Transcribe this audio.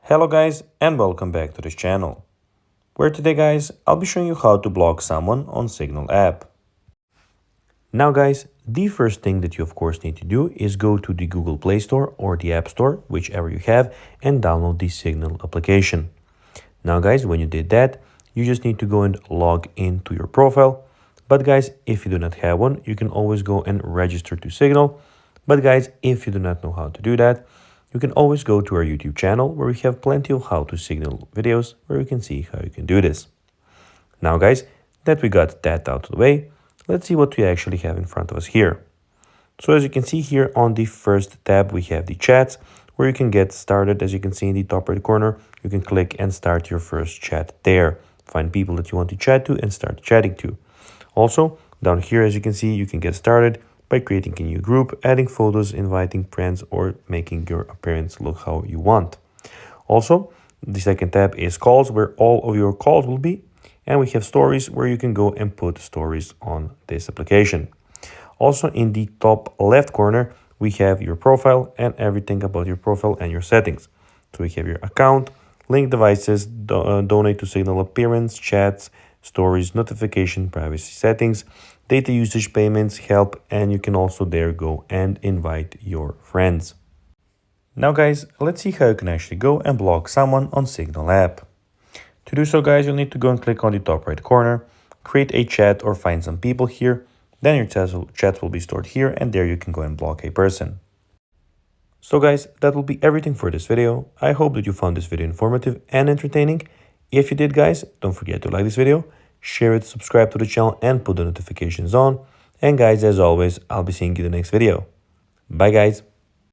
Hello guys and welcome back to this channel, where today guys I'll be showing you how to block someone on Signal app. Now guys, the first thing that you of course need to do is go to the Google Play Store or the App Store, whichever you have, and download the Signal application. Now guys, when you did that, you just need to go and log into your profile. But guys, if you do not have one, you can always go and register to Signal. But guys, if you do not know how to do that, you can always go to our YouTube channel where we have plenty of how to Signal videos where you can see how you can do this. Now guys, that we got that out of the way, let's see what we actually have in front of us here. So as you can see here on the first tab, we have the chats where you can get started. As you can see in the top right corner, you can click and start your first chat there. Find people that you want to chat to and start chatting to. Also, down here, as you can see, you can get started by creating a new group, adding photos, inviting friends, or making your appearance look how you want. Also, the second tab is calls, where all of your calls will be. And we have stories, where you can go and put stories on this application. Also, in the top left corner, we have your profile and everything about your profile and your settings. So we have your account, link devices, donate to Signal, appearance, chats, stories, notification, privacy settings, data usage, payments, help, and you can also there go and invite your friends. Now guys, let's see how you can actually go and block someone on Signal app. To do so guys, you'll need to go and click on the top right corner, create a chat or find some people here, then your chats will be stored here, and there you can go and block a person. So guys, that will be everything for this video. I hope that you found this video informative and entertaining. If you did guys, don't forget to like this video, share it, subscribe to the channel, and put the notifications on. And guys, as always, I'll be seeing you in the next video. Bye guys.